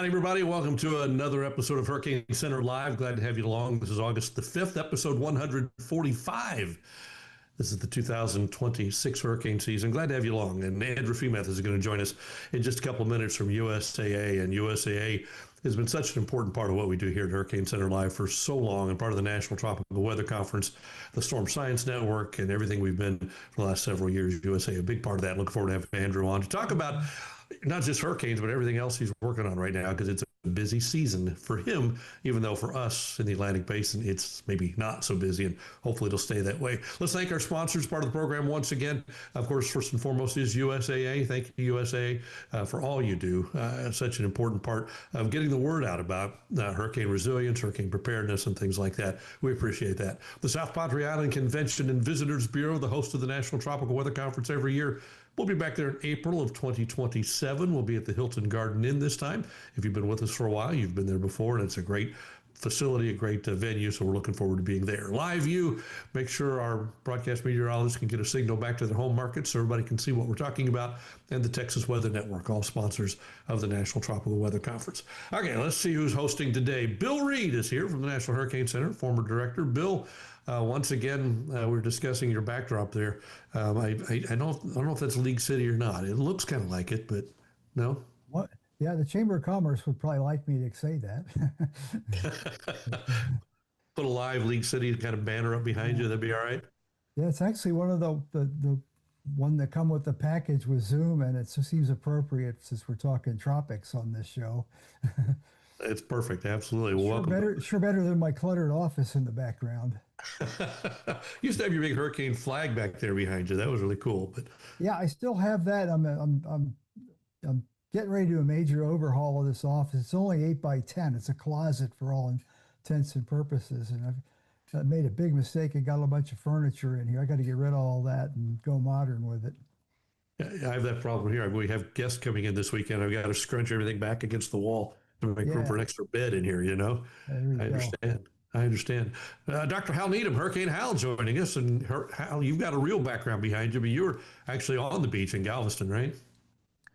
Hi, everybody. Welcome to another episode of Hurricane Center Live. Glad to have you along. This is August the 5th, episode 145. This is the 2026 hurricane season. Glad to have you along. And Andrew Freeman is going to join us in just a couple of minutes from USAA. And USAA has been such an important part of what we do here at Hurricane Center Live for so long, and part of the National Tropical Weather Conference, the Storm Science Network, and everything we've been for the last several years. USAA, a big part of that. Looking forward to having Andrew on to talk about not just hurricanes, but everything else he's working on right now, because it's a busy season for him, even though for us in the Atlantic Basin, it's maybe not so busy, and hopefully it'll stay that way. Let's thank our sponsors, part of the program once again. Of course, first and foremost is USAA. Thank you, USAA, for all you do. Such an important part of getting the word out about hurricane resilience, hurricane preparedness, and things like that. We appreciate that. The South Padre Island Convention and Visitors Bureau, the host of the National Tropical Weather Conference every year. We'll be back there in April of 2027. We'll be at the Hilton Garden Inn this time. If you've been with us for a while, you've been there before, and it's a great facility, a great venue, so we're looking forward to being there. Live view, make sure our broadcast meteorologists can get a signal back to their home market so everybody can see what we're talking about, and the Texas Weather Network, all sponsors of the National Tropical Weather Conference. Okay, let's see who's hosting today. Bill Reed is here from the National Hurricane Center, former director. Bill, once again, we're discussing your backdrop there. I don't know if that's League City or not. It looks kind of like it, but no? What? Yeah, the Chamber of Commerce would probably like me to say that. Put a live League City kind of banner up behind you. That'd be all right. Yeah, it's actually one of the one that come with the package with Zoom, and it just seems appropriate since we're talking tropics on this show. It's perfect. Absolutely. Well, Sure welcome. better than my cluttered office in the background. You used to have your big hurricane flag back there behind you. That was really cool. But Yeah, I still have that. I'm getting ready to do a major overhaul of this office. It's only 8 by 10. It's a closet for all intents and purposes, and I've made a big mistake and got a bunch of furniture in here. I got to get rid of all that and go modern with it. I have that problem here. We have guests coming in this weekend. I've got to scrunch everything back against the wall to make room for Yeah, an extra bed in here, you know? there we I go. understand. I understand. Dr. Hal Needham, Hurricane Hal, joining us. And Hal, you've got a real background behind you, but you were actually on the beach in Galveston, right?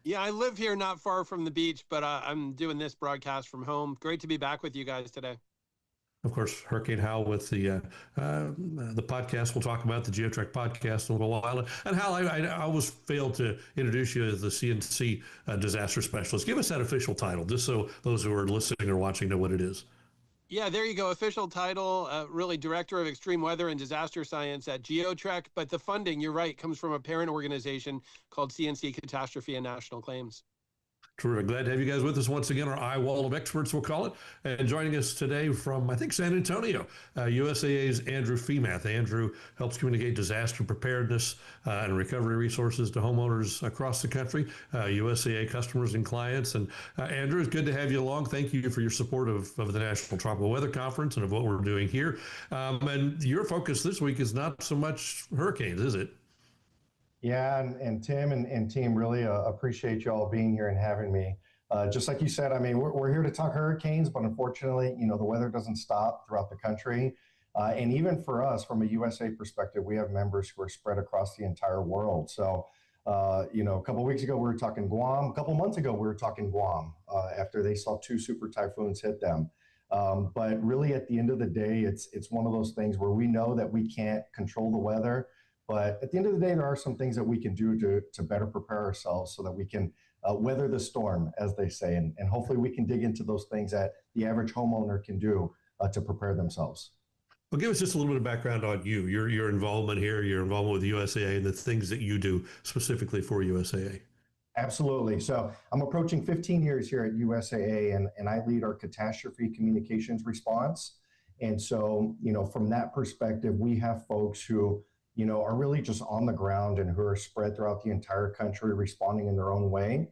Yeah, I live here not far from the beach, but I'm doing this broadcast from home. Great to be back with you guys today. Of course, Hurricane Hal with the podcast. We'll talk about the GeoTrek podcast in a little while. And Hal, I always fail to introduce you as the CNC disaster specialist. Give us that official title, just so those who are listening or watching know what it is. Yeah, there you go. Official title, really Director of Extreme Weather and Disaster Science at GeoTrek. But the funding, you're right, comes from a parent organization called CNC Catastrophe and National Claims. Terrific. Glad to have you guys with us once again, our eye wall of experts, we'll call it. And joining us today from, I think, San Antonio, USAA's Andrew Feemath. Andrew helps communicate disaster preparedness and recovery resources to homeowners across the country, USAA customers and clients. And Andrew, it's good to have you along. Thank you for your support of the National Tropical Weather Conference and of what we're doing here. And your focus this week is not so much hurricanes, is it? Yeah, and Tim and team really appreciate you all being here and having me. Just like you said, I mean, we're here to talk hurricanes, but unfortunately, the weather doesn't stop throughout the country. And even for us, from a USA perspective, we have members who are spread across the entire world. So, a couple of weeks ago, we were talking Guam. A couple of months ago, we were talking Guam after they saw 2 super typhoons hit them. But really, at the end of the day, it's one of those things where we know that we can't control the weather. But at the end of the day, there are some things that we can do to better prepare ourselves so that we can weather the storm, as they say. And hopefully we can dig into those things that the average homeowner can do to prepare themselves. Well, give us just a little bit of background on you, your involvement here, your involvement with USAA, and the things that you do specifically for USAA. Absolutely. So I'm approaching 15 years here at USAA, and I lead our catastrophe communications response. And so, from that perspective, we have folks who are really just on the ground and who are spread throughout the entire country, responding in their own way.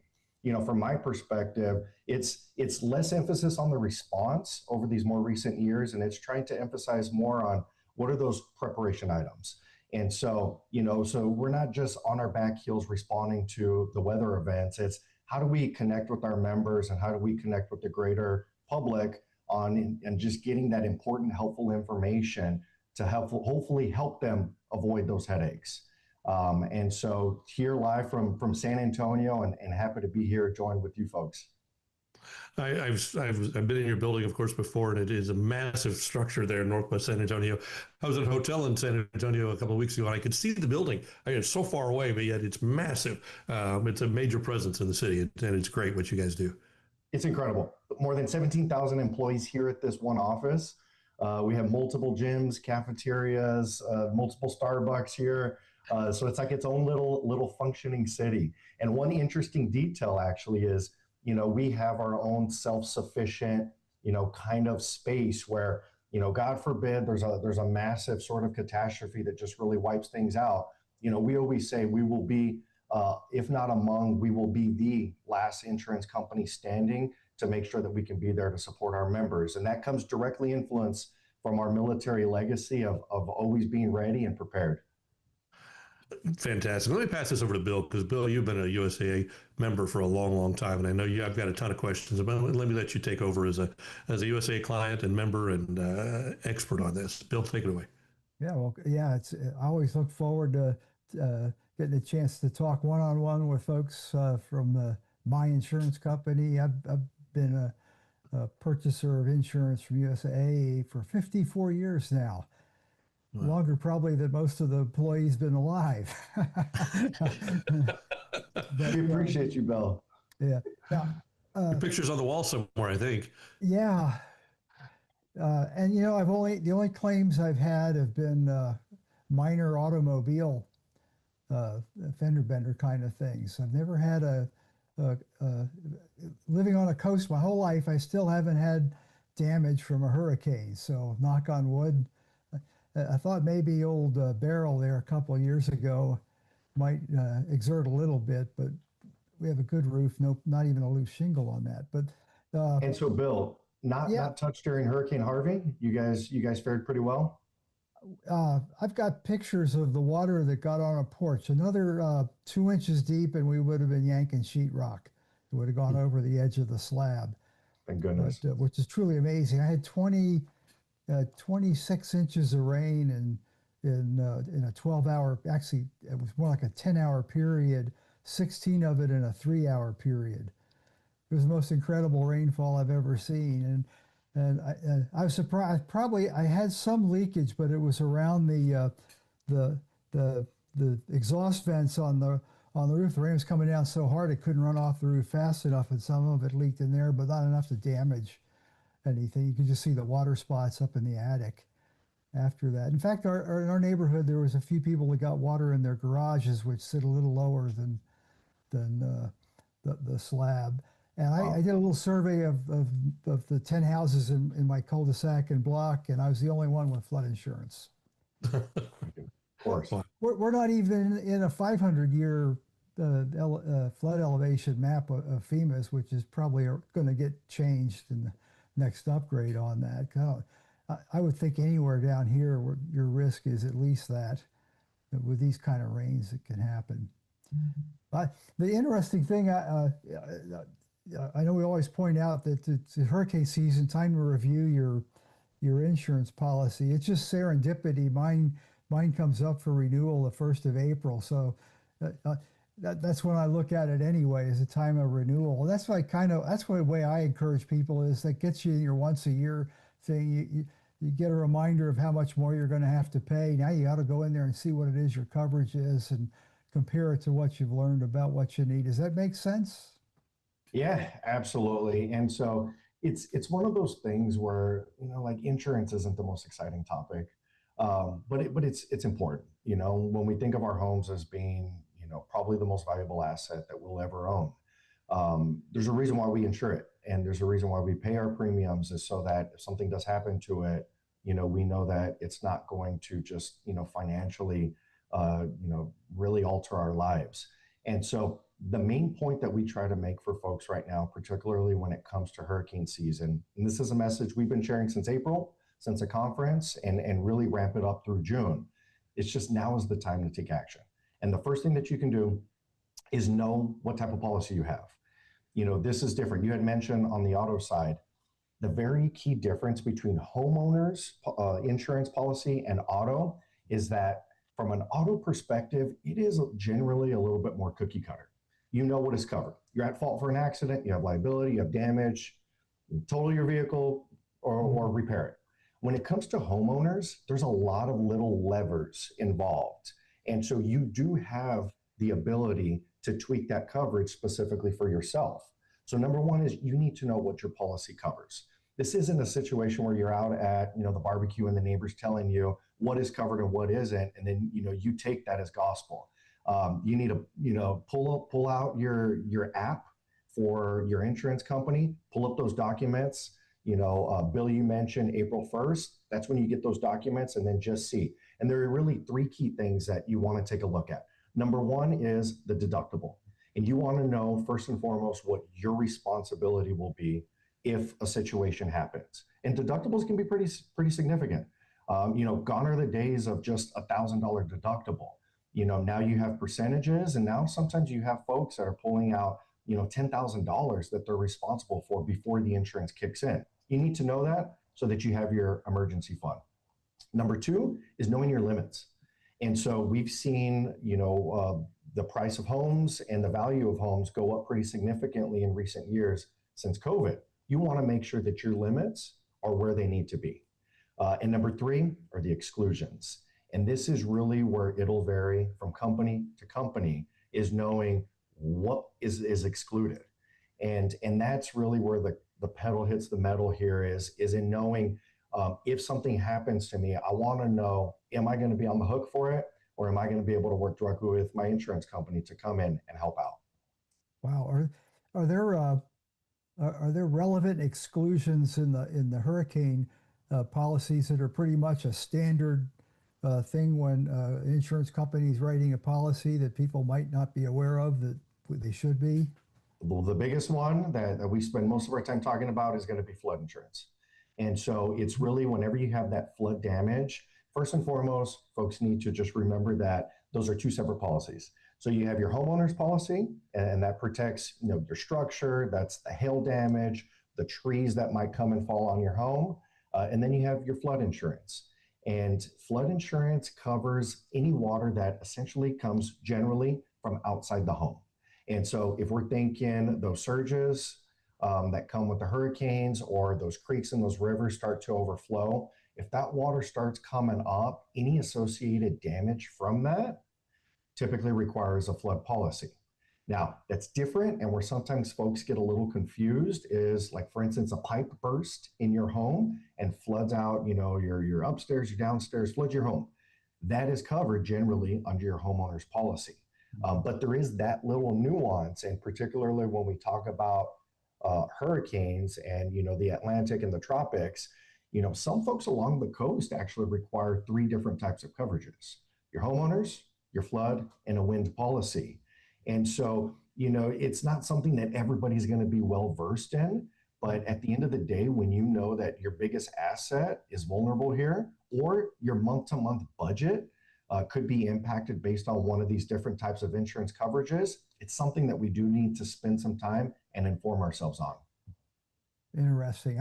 From my perspective, it's less emphasis on the response over these more recent years, and it's trying to emphasize more on what are those preparation items. And so, so we're not just on our back heels responding to the weather events. It's how do we connect with our members and how do we connect with the greater public on and just getting that important, helpful information to hopefully help them avoid those headaches. And so here live from San Antonio and happy to be here joined with you folks. I've been in your building, of course, before, and it is a massive structure there in Northwest San Antonio. I was at a hotel in San Antonio a couple of weeks ago, and I could see the building. I mean, it's so far away, but yet it's massive. It's a major presence in the city, and it's great what you guys do. It's incredible. More than 17,000 employees here at this one office. We have multiple gyms, cafeterias, multiple Starbucks here. So it's like its own little functioning city. And one interesting detail actually is, we have our own self-sufficient, kind of space where, God forbid there's a massive sort of catastrophe that just really wipes things out. We always say we will be, if not among, we will be the last insurance company standing to make sure that we can be there to support our members. And that comes directly influenced from our military legacy of always being ready and prepared. Fantastic. Let me pass this over to Bill, because Bill, you've been a USAA member for a long, long time, and I know I've got a ton of questions about it. Let me let you take over as a USAA client and member and expert on this. Bill, take it away. Yeah, well, yeah, I always look forward to getting a chance to talk one-on-one with folks from my insurance company. I've been a purchaser of insurance from USAA for 54 years now. Wow. Longer probably than most of the employees been alive. We appreciate you, Bill. Yeah. Your picture's on the wall somewhere, I think. Yeah. And the only claims I've had have been minor automobile fender bender kind of things. I've never had living on a coast my whole life. I still haven't had damage from a hurricane. So knock on wood. I thought maybe old Barrel there a couple of years ago might exert a little bit, but we have a good roof. No, not even a loose shingle on that. But and so, Bill, not touched during Hurricane Harvey. You guys fared pretty well. I've got pictures of the water that got on a porch. Another 2 inches deep, and we would have been yanking sheetrock. It would have gone over the edge of the slab. Thank goodness. But, which is truly amazing. I had 26 inches of rain in a 12-hour, actually it was more like a 10-hour period, 16 of it in a 3-hour period. It was the most incredible rainfall I've ever seen. And I was surprised. I had some leakage, but it was around the exhaust vents on the roof. The rain was coming down so hard it couldn't run off the roof fast enough, and some of it leaked in there, but not enough to damage anything. You could just see the water spots up in the attic after that. In fact, in our neighborhood, there was a few people that got water in their garages, which sit a little lower than the slab. And I did a little survey of the 10 houses in my cul-de-sac and block, and I was the only one with flood insurance. Of course. We're not even in a 500-year flood elevation map of FEMA's, which is probably going to get changed in the next upgrade on that. I would think anywhere down here where your risk is at least that. With these kind of rains, it can happen. But the interesting thing, I know we always point out that it's hurricane season, time to review your insurance policy. It's just serendipity. Mine comes up for renewal the 1st of April. So that's when I look at it anyway, as a time of renewal. That's why that's the way I encourage people is that gets you in your once a year thing. You get a reminder of how much more you're going to have to pay. Now you got to go in there and see what it is your coverage is and compare it to what you've learned about what you need. Does that make sense? Yeah, absolutely. And so it's one of those things where, like insurance isn't the most exciting topic, but it's important. When we think of our homes as being, probably the most valuable asset that we'll ever own, there's a reason why we insure it. And there's a reason why we pay our premiums, is so that if something does happen to it, we know that it's not going to just, financially, really alter our lives. And so the main point that we try to make for folks right now, particularly when it comes to hurricane season, and this is a message we've been sharing since April, since a conference, and really ramp it up through June. It's just now is the time to take action. And the first thing that you can do is know what type of policy you have. This is different. You had mentioned on the auto side, the very key difference between homeowners insurance policy and auto is that from an auto perspective, it is generally a little bit more cookie cutter. you know what is covered. You're at fault for an accident, you have liability, you have damage, you total your vehicle or repair it. When it comes to homeowners, there's a lot of little levers involved. And so you do have the ability to tweak that coverage specifically for yourself. So number one is you need to know what your policy covers. This isn't a situation where you're out at, the barbecue and the neighbors telling you what is covered and what isn't, and then you take that as gospel. You need to pull out your app for your insurance company, pull up those documents. Bill, you mentioned April 1st. That's when you get those documents, and then just see. And there are really three key things that you want to take a look at. Number one is the deductible. And you want to know, first and foremost, what your responsibility will be if a situation happens. And deductibles can be pretty significant. Gone are the days of just $1,000 deductible. Now you have percentages, and now sometimes you have folks that are pulling out, $10,000 that they're responsible for before the insurance kicks in. You need to know that so that you have your emergency fund. Number two is knowing your limits. And so we've seen, the price of homes and the value of homes go up pretty significantly in recent years since COVID. You want to make sure that your limits are where they need to be. And number three are the exclusions. And this is really where it'll vary from company to company, is knowing what is excluded. And that's really where the pedal hits the metal here is in knowing if something happens to me, I want to know, am I going to be on the hook for it? Or am I going to be able to work directly with my insurance company to come in and help out? Wow. Are there relevant exclusions in the hurricane policies that are pretty much a standard thing when insurance companies writing a policy that people might not be aware of that they should be? Well, the biggest one that we spend most of our time talking about is going to be flood insurance. And so it's really whenever you have that flood damage, first and foremost, folks need to just remember that those are two separate policies. So you have your homeowner's policy, and that protects your structure, that's the hail damage, the trees that might come and fall on your home. And then you have your flood insurance. And flood insurance covers any water that essentially comes generally from outside the home. And so if we're thinking those surges that come with the hurricanes, or those creeks and those rivers start to overflow, if that water starts coming up, any associated damage from that typically requires a flood policy. Now, that's different, and where sometimes folks get a little confused is, like, for instance, a pipe burst in your home and floods out, your upstairs, your downstairs, floods your home. That is covered generally under your homeowner's policy. But there is that little nuance, and particularly when we talk about hurricanes and, the Atlantic and the tropics, some folks along the coast actually require three different types of coverages: your homeowners, your flood, and a wind policy. And so, it's not something that everybody's going to be well versed in. But at the end of the day, when you know that your biggest asset is vulnerable here, or your month-to-month budget could be impacted based on one of these different types of insurance coverages, it's something that we do need to spend some time and inform ourselves on. Interesting.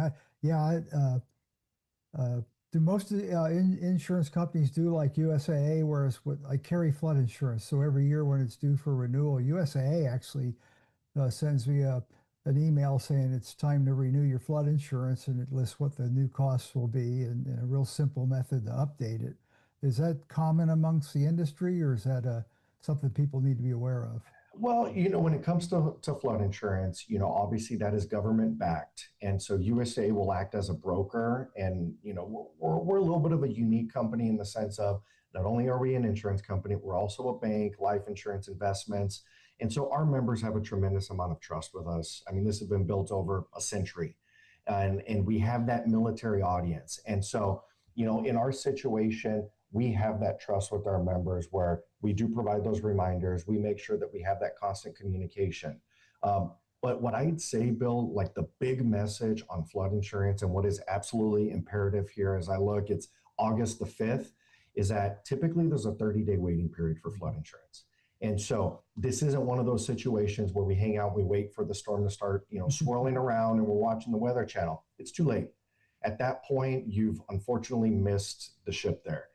Do most of the insurance companies do like USAA, whereas I carry flood insurance, so every year when it's due for renewal, USAA actually sends me an email saying it's time to renew your flood insurance, and it lists what the new costs will be and a real simple method to update it. Is that common amongst the industry, or is that something people need to be aware of? Well, when it comes to flood insurance, obviously that is government backed. And so USAA will act as a broker. And, we're a little bit of a unique company in the sense of not only are we an insurance company, we're also a bank, life insurance, investments. And so our members have a tremendous amount of trust with us. I mean, this has been built over a century, and we have that military audience. And so, in our situation, we have that trust with our members where we do provide those reminders. We make sure that we have that constant communication. But what I'd say, Bill, like the big message on flood insurance and what is absolutely imperative here as I look, it's August the 5th, is that typically there's a 30-day waiting period for flood insurance. And so this isn't one of those situations where we hang out, we wait for the storm to start, swirling around and we're watching the Weather Channel. It's too late. At that point, you've unfortunately missed the ship there.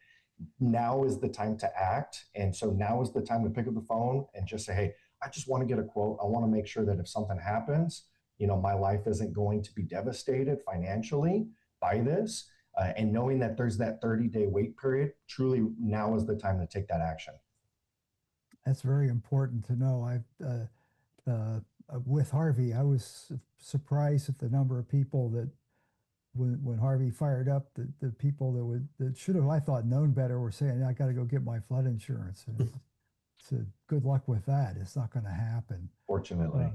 Now is the time to act. And so now is the time to pick up the phone and just say, hey, I just want to get a quote. I want to make sure that if something happens, my life isn't going to be devastated financially by this. And knowing that there's that 30-day wait period, truly now is the time to take that action. That's very important to know. With Harvey, I was surprised at the number of people that when Harvey fired up, the people that should have, I thought, known better were saying, I got to go get my flood insurance. And so good luck with that. It's not going to happen. Fortunately.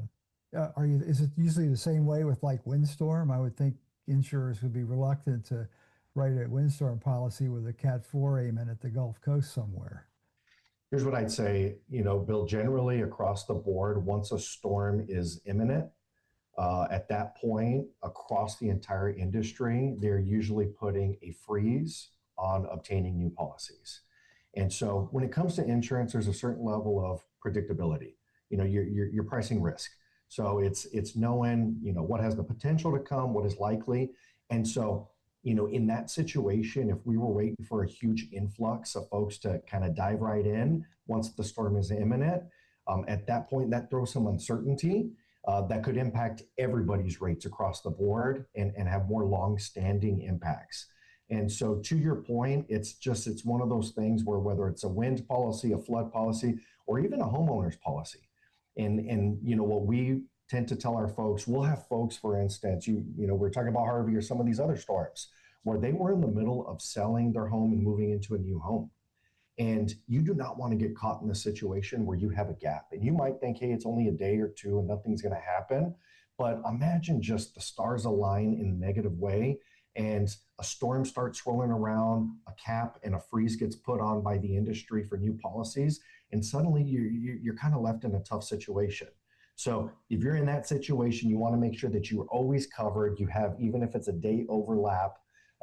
Is it usually the same way with like windstorm? I would think insurers would be reluctant to write a windstorm policy with a Cat 4 aiming at the Gulf Coast somewhere. Here's what I'd say, Bill, generally across the board, once a storm is imminent, at that point, across the entire industry, they're usually putting a freeze on obtaining new policies. And so when it comes to insurance, there's a certain level of predictability. You're pricing risk. So it's knowing, what has the potential to come, what is likely. And so, in that situation, if we were waiting for a huge influx of folks to kind of dive right in once the storm is imminent, at that point, that throws some uncertainty that could impact everybody's rates across the board and have more long-standing impacts. And so to your point, it's one of those things where whether it's a wind policy, a flood policy, or even a homeowner's policy. And what we tend to tell our folks, we'll have folks, for instance, we're talking about Harvey or some of these other storms where they were in the middle of selling their home and moving into a new home. And you do not want to get caught in a situation where you have a gap. And you might think, hey, it's only a day or two and nothing's going to happen. But imagine just the stars align in a negative way and a storm starts swirling around, a cap and a freeze gets put on by the industry for new policies. And suddenly you're kind of left in a tough situation. So if you're in that situation, you want to make sure that you're always covered. You have, even if it's a day overlap,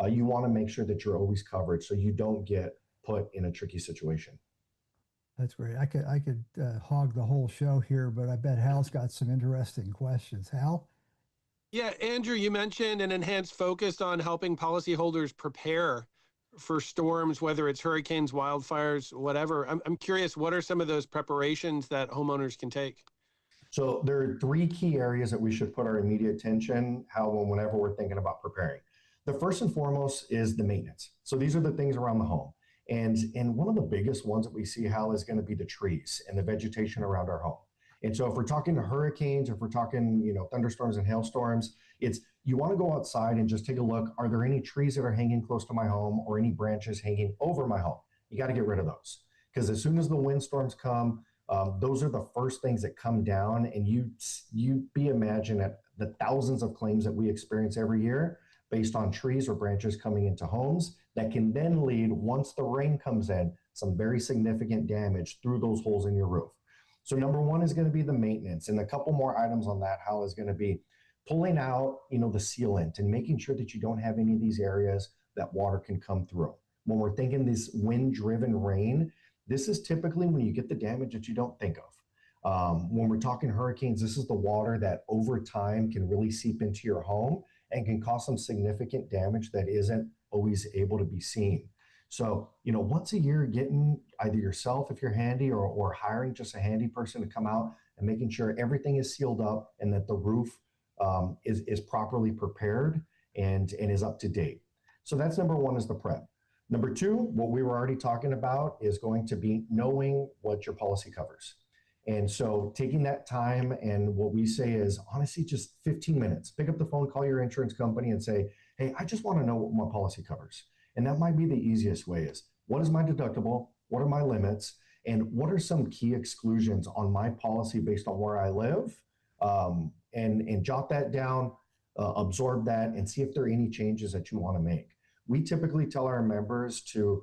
you want to make sure that you're always covered so you don't get put in a tricky situation. That's great. I could hog the whole show here, but I bet Hal's got some interesting questions. Hal? Yeah, Andrew, you mentioned an enhanced focus on helping policyholders prepare for storms, whether it's hurricanes, wildfires, whatever. I'm curious, what are some of those preparations that homeowners can take? So there are three key areas that we should put our immediate attention, whenever we're thinking about preparing. The first and foremost is the maintenance. So these are the things around the home. And one of the biggest ones that we see, Hal, is going to be the trees and the vegetation around our home. And so if we're talking to hurricanes, if we're talking, thunderstorms and hailstorms, you want to go outside and just take a look. Are there any trees that are hanging close to my home or any branches hanging over my home? You got to get rid of those, because as soon as the windstorms come, those are the first things that come down. And you imagine at the thousands of claims that we experience every year based on trees or branches coming into homes that can then lead, once the rain comes in, some very significant damage through those holes in your roof. So number one is going to be the maintenance. And a couple more items on that, Hal, is going to be pulling out, the sealant and making sure that you don't have any of these areas that water can come through. When we're thinking this wind-driven rain, this is typically when you get the damage that you don't think of. When we're talking hurricanes, this is the water that over time can really seep into your home and can cause some significant damage that isn't always able to be seen. So, once a year, getting either yourself, if you're handy, or hiring just a handy person to come out and making sure everything is sealed up and that the roof is properly prepared and is up to date. So that's number one, is the prep. Number two, what we were already talking about, is going to be knowing what your policy covers. And so taking that time, and what we say is honestly just 15 minutes, pick up the phone, call your insurance company and say, hey, I just want to know what my policy covers. And that might be the easiest way, is what is my deductible? What are my limits? And what are some key exclusions on my policy based on where I live? And jot that down, absorb that, and see if there are any changes that you want to make. We typically tell our members to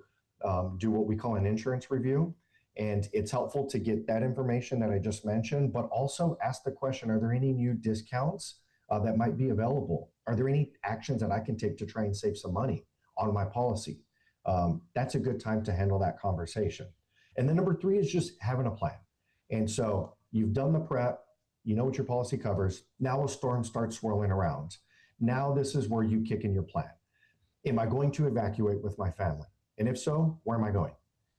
do what we call an insurance review. And it's helpful to get that information that I just mentioned, but also ask the question, are there any new discounts that might be available? Are there any actions that I can take to try and save some money on my policy? That's a good time to handle that conversation. And then number three is just having a plan. And so you've done the prep, you know what your policy covers. Now a storm starts swirling around. Now this is where you kick in your plan. Am I going to evacuate with my family? And if so, where am I going?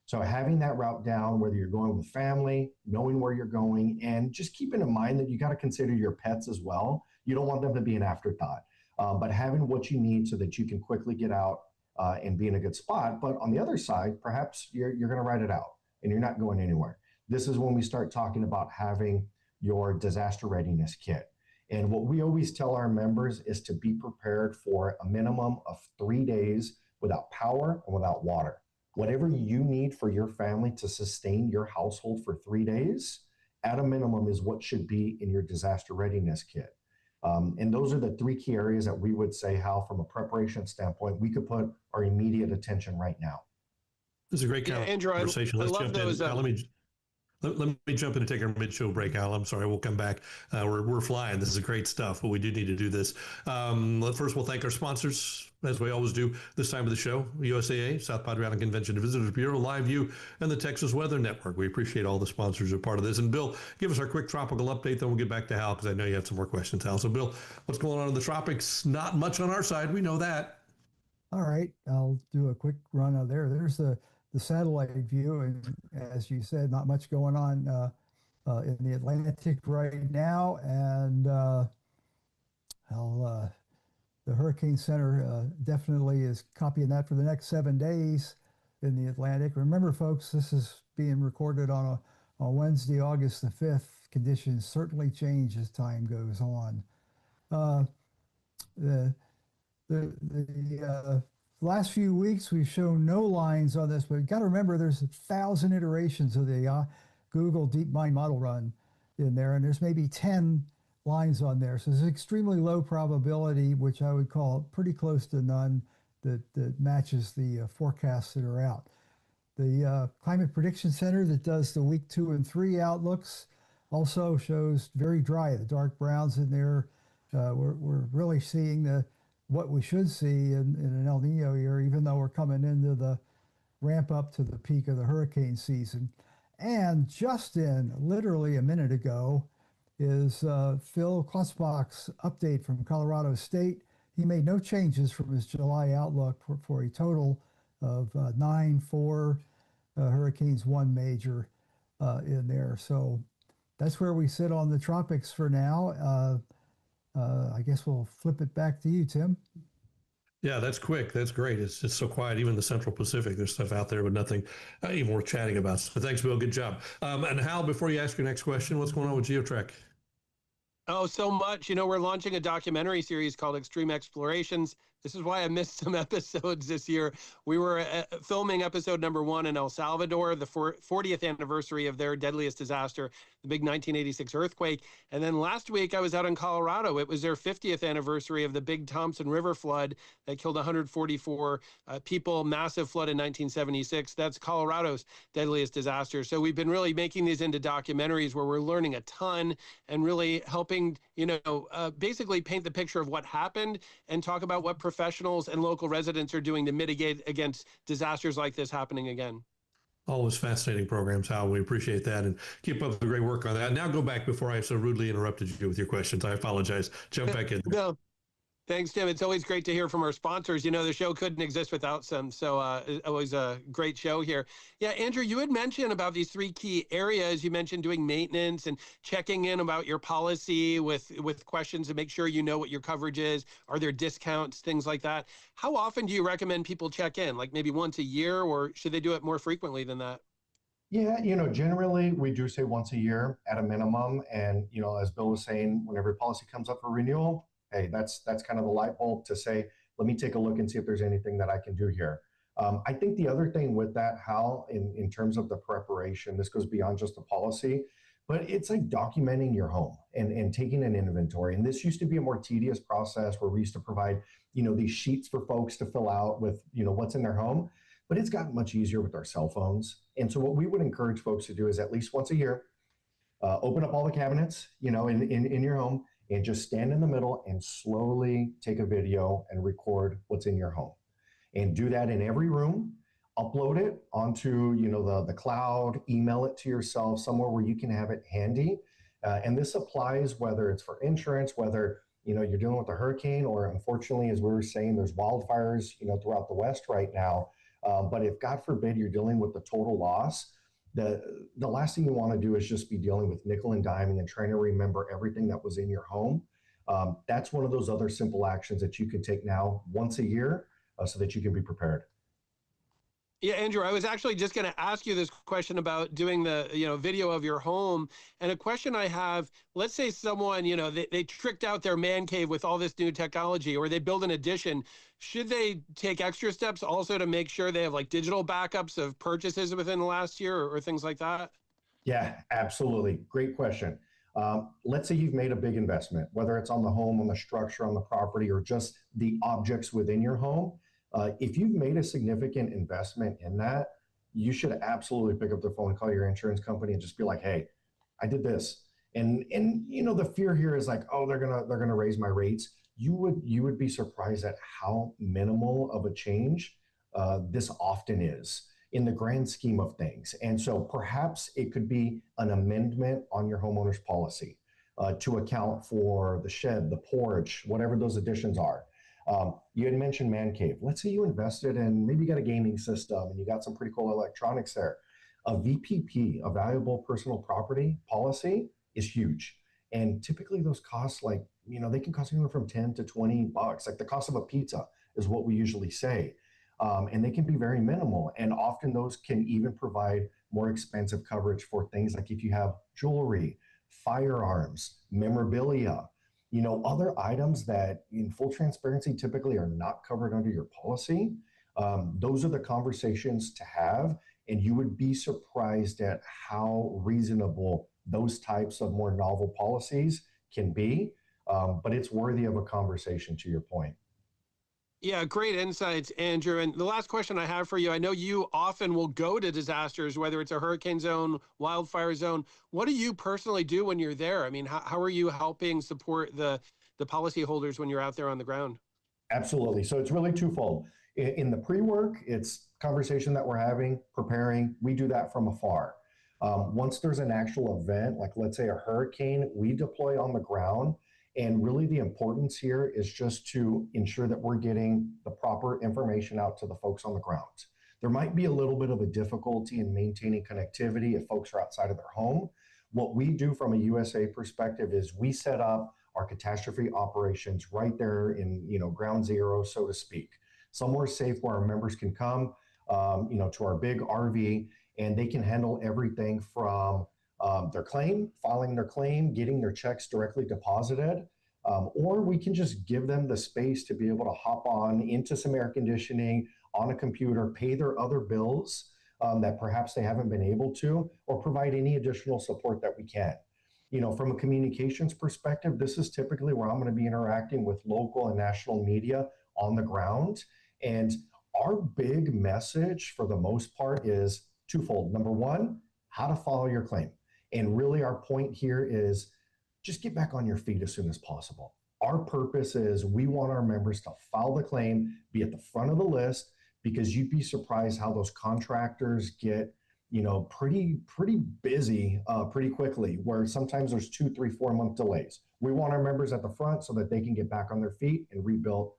So having that route down, whether you're going with family, knowing where you're going, and just keeping in mind that you got to consider your pets as well. You don't want them to be an afterthought, but having what you need so that you can quickly get out and be in a good spot. But on the other side, perhaps you're going to ride it out and you're not going anywhere. This is when we start talking about having your disaster readiness kit. And what we always tell our members is to be prepared for a minimum of 3 days without power and without water. Whatever you need for your family to sustain your household for 3 days, at a minimum, is what should be in your disaster readiness kit. And those are the 3 key areas that we would say how, from a preparation standpoint, we could put our immediate attention right now. This is a great Andrew, conversation. I Let's love jump those. in. Let me jump in and take our mid-show break, Al. I'm sorry, we'll come back. We're flying. This is great stuff, but we do need to do this. First, we'll thank our sponsors, as we always do this time of the show: USAA, South Padre Island Convention and Visitors Bureau, Live View, and the Texas Weather Network. We appreciate all the sponsors who are part of this. And Bill, give us our quick tropical update, then we'll get back to Hal, because I know you have some more questions, Hal. So, Bill, what's going on in the tropics? Not much on our side. We know that. All right, I'll do a quick run of there. There's the satellite view, and as you said, not much going on in the Atlantic right now, and the Hurricane Center definitely is copying that for the next 7 days in the Atlantic. Remember, folks, this is being recorded on Wednesday, August the 5th. Conditions certainly change as time goes on. The last few weeks, we've shown no lines on this, but you got to remember there's 1,000 iterations of the Google DeepMind model run in there, and there's maybe 10 lines on there. So there's extremely low probability, which I would call pretty close to none, that matches the forecasts that are out. The Climate Prediction Center that does the week 2 and 3 outlooks also shows very dry. The dark browns in there, we're really seeing what we should see in an El Nino year, even though we're coming into the ramp up to the peak of the hurricane season. And just in literally a minute ago is Phil Klotzbach's update from Colorado State. He made no changes from his July outlook for a total of 9, 4 hurricanes, 1 major in there. So that's where we sit on the tropics for now. I guess we'll flip it back to you, Tim. Yeah, that's quick. That's great. It's just so quiet. Even the Central Pacific, there's stuff out there, but nothing even worth chatting about. So thanks, Bill. Good job. And Hal, before you ask your next question, what's going on with GeoTrek? Oh, so much. We're launching a documentary series called Extreme Explorations. This is why I missed some episodes this year. We were filming episode number 1 in El Salvador, the 40th anniversary of their deadliest disaster, the big 1986 earthquake. And then last week I was out in Colorado. It was their 50th anniversary of the big Thompson River flood that killed 144 people, massive flood in 1976. That's Colorado's deadliest disaster. So we've been really making these into documentaries where we're learning a ton and really helping, basically paint the picture of what happened and talk about what professionals and local residents are doing to mitigate against disasters like this happening again. Always fascinating programs, Hal. We appreciate that, and keep up the great work on that. Now go back before I so rudely interrupted you with your questions. I apologize. Jump back in. No, thanks, Tim. It's always great to hear from our sponsors. The show couldn't exist without some. So always a great show here. Yeah, Andrew, you had mentioned about these 3 key areas. You mentioned doing maintenance and checking in about your policy with questions to make sure you know what your coverage is. Are there discounts, things like that? How often do you recommend people check in? Like maybe once a year, or should they do it more frequently than that? Yeah, generally we do say once a year at a minimum. And, as Bill was saying, whenever policy comes up for renewal, hey, that's kind of the light bulb to say, let me take a look and see if there's anything that I can do here. I think the other thing with that, Hal, in terms of the preparation, this goes beyond just the policy, but it's like documenting your home and taking an inventory. And this used to be a more tedious process where we used to provide, these sheets for folks to fill out with, what's in their home, but it's gotten much easier with our cell phones. And so what we would encourage folks to do is at least once a year, open up all the cabinets, in your home, and just stand in the middle and slowly take a video and record what's in your home. And do that in every room, upload it onto, the cloud, email it to yourself somewhere where you can have it handy. And this applies whether it's for insurance, whether, you're dealing with a hurricane, or unfortunately, as we were saying, there's wildfires, throughout the West right now. But if God forbid you're dealing with the total loss, the last thing you want to do is just be dealing with nickel and diming and trying to remember everything that was in your home. That's one of those other simple actions that you can take now once a year so that you can be prepared. Yeah, Andrew, I was actually just going to ask you this question about doing the, video of your home. And a question I have, let's say someone, they tricked out their man cave with all this new technology, or they build an addition. Should they take extra steps also to make sure they have like digital backups of purchases within the last year, or things like that? Yeah, absolutely. Great question. Let's say you've made a big investment, whether it's on the home, on the structure, on the property, or just the objects within your home. If you've made a significant investment in that, you should absolutely pick up the phone, call your insurance company, and just be like, "Hey, I did this." And the fear here is like, "Oh, they're gonna raise my rates." You would be surprised at how minimal of a change this often is in the grand scheme of things. And so perhaps it could be an amendment on your homeowner's policy to account for the shed, the porch, whatever those additions are. You had mentioned man cave. Let's say you invested in, maybe you got a gaming system and you got some pretty cool electronics there. A VPP, a valuable personal property policy, is huge. And typically those costs, like, they can cost anywhere from 10 to 20 bucks. Like the cost of a pizza is what we usually say. And they can be very minimal. And often those can even provide more expensive coverage for things like if you have jewelry, firearms, memorabilia, other items that in full transparency typically are not covered under your policy. Those are the conversations to have. And you would be surprised at how reasonable those types of more novel policies can be. But it's worthy of a conversation, to your point. Yeah, great insights, Andrew. And the last question I have for you, I know you often will go to disasters, whether it's a hurricane zone, wildfire zone. What do you personally do when you're there? I mean, how are you helping support the policyholders when you're out there on the ground? Absolutely. So it's really twofold. In the pre-work, it's conversation that we're having, preparing. We do that from afar. Once there's an actual event, like let's say a hurricane, we deploy on the ground. And really the importance here is just to ensure that we're getting the proper information out to the folks on the ground. There might be a little bit of a difficulty in maintaining connectivity if folks are outside of their home. What we do from a USAA perspective is we set up our catastrophe operations right there in ground zero, so to speak, somewhere safe where our members can come, to our big RV, and they can handle everything from their claim, filing their claim, getting their checks directly deposited, or we can just give them the space to be able to hop on into some air conditioning on a computer, pay their other bills that perhaps they haven't been able to, or provide any additional support that we can. From a communications perspective, this is typically where I'm going to be interacting with local and national media on the ground. And our big message for the most part is twofold. Number one, how to follow your claim. And really our point here is just get back on your feet as soon as possible. Our purpose is we want our members to file the claim, be at the front of the list, because you'd be surprised how those contractors get pretty busy pretty quickly, where sometimes there's 2, 3, 4 month delays. We want our members at the front so that they can get back on their feet and rebuild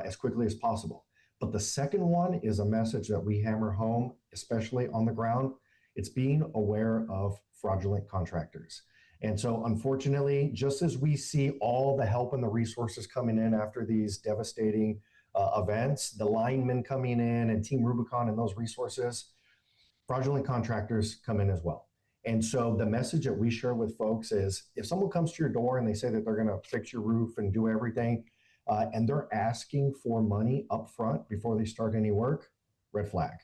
as quickly as possible. But the second one is a message that we hammer home, especially on the ground. It's being aware of fraudulent contractors. And so unfortunately, just as we see all the help and the resources coming in after these devastating events, the linemen coming in and Team Rubicon and those resources, fraudulent contractors come in as well. And so the message that we share with folks is if someone comes to your door and they say that they're going to fix your roof and do everything, and they're asking for money up front before they start any work, red flag.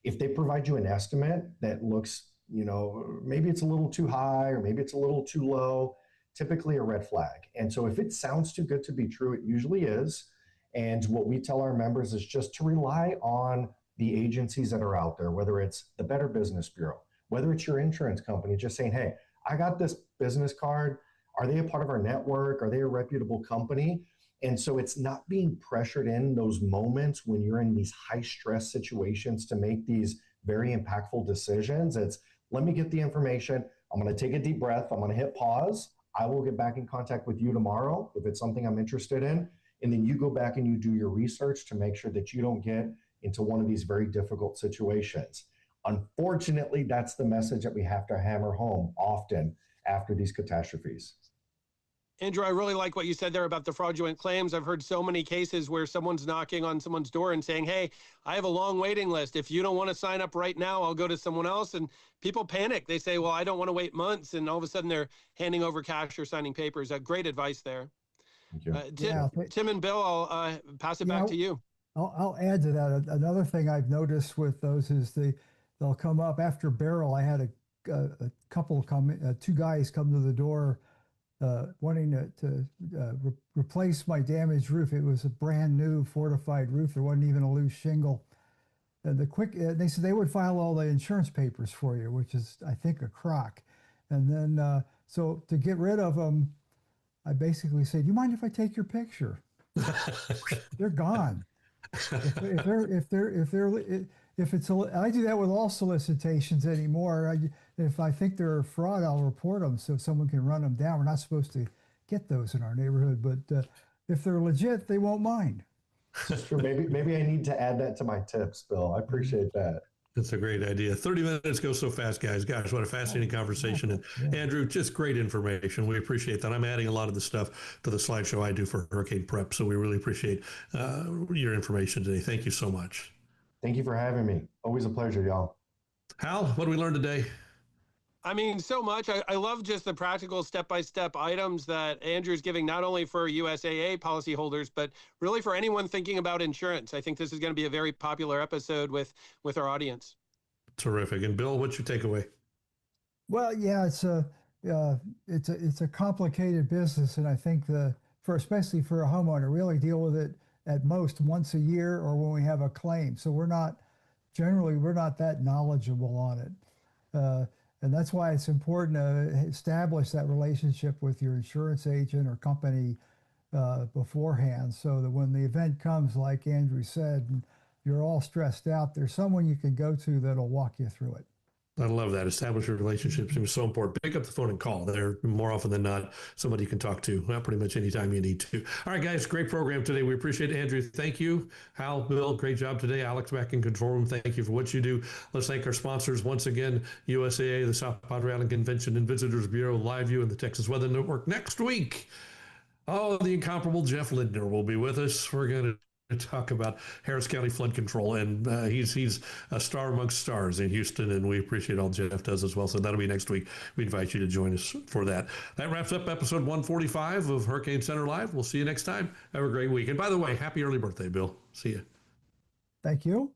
If they provide you an estimate that looks, maybe it's a little too high or maybe it's a little too low, typically a red flag. And so if it sounds too good to be true, it usually is. And what we tell our members is just to rely on the agencies that are out there, whether it's the Better Business Bureau, whether it's your insurance company, just saying, hey, I got this business card. Are they a part of our network? Are they a reputable company? And so it's not being pressured in those moments when you're in these high stress situations to make these very impactful decisions. It's let me get the information. I'm going to take a deep breath. I'm going to hit pause. I will get back in contact with you tomorrow if it's something I'm interested in. And then you go back and you do your research to make sure that you don't get into one of these very difficult situations. Unfortunately, that's the message that we have to hammer home often after these catastrophes. Andrew, I really like what you said there about the fraudulent claims. I've heard so many cases where someone's knocking on someone's door and saying, hey, I have a long waiting list. If you don't want to sign up right now, I'll go to someone else. And people panic. They say, well, I don't want to wait months. And all of a sudden they're handing over cash or signing papers. Great advice there. Thank you. Tim and Bill, I'll pass it back to you. I'll add to that. Another thing I've noticed with those is they'll come up after Beryl. I had a couple two guys come to the door wanting to replace my damaged roof. It was a brand new fortified roof. There wasn't even a loose shingle. And they said they would file all the insurance papers for you, which is, I think, a crock. And then, so to get rid of them, I basically said, "Do you mind if I take your picture?" They're gone. If it's I do that with all solicitations anymore. If I think they're a fraud, I'll report them so someone can run them down. We're not supposed to get those in our neighborhood, but if they're legit, they won't mind. That's true. Maybe I need to add that to my tips, Bill. I appreciate that. That's a great idea. 30 minutes go so fast, guys. Gosh, what a fascinating conversation. And Andrew, just great information. We appreciate that. I'm adding a lot of the stuff to the slideshow I do for hurricane prep. So we really appreciate your information today. Thank you so much. Thank you for having me. Always a pleasure, y'all. Hal, what did we learn today? I mean, so much. I love just the practical step-by-step items that Andrew's giving, not only for USAA policyholders, but really for anyone thinking about insurance. I think this is going to be a very popular episode with our audience. Terrific. And Bill, what's your takeaway? Well, yeah, it's a complicated business, and I think especially for a homeowner, we only deal with it at most once a year or when we have a claim. So we're not that knowledgeable on it. And that's why it's important to establish that relationship with your insurance agent or company beforehand, so that when the event comes, like Andrew said, and you're all stressed out, there's someone you can go to that'll walk you through it. I love that. Establishing relationships is so important. Pick up the phone and call. They're more often than not somebody you can talk to pretty much anytime you need to. All right, guys, great program today. We appreciate it. Andrew, thank you. Hal, Bill, great job today. Alex back in control room. Thank you for what you do. Let's thank our sponsors once again, USAA, the South Padre Island Convention and Visitors Bureau, LiveView, and the Texas Weather Network. Next week, the incomparable Jeff Lindner will be with us. We're going to talk about Harris County flood control, and he's a star amongst stars in Houston, and we appreciate all Jeff does as well. So that'll be next week. We invite you to join us for that. That wraps up episode 145 of Hurricane Center Live. We'll see you next time. Have a great week. And by the way, happy early birthday, Bill. See you. Thank you.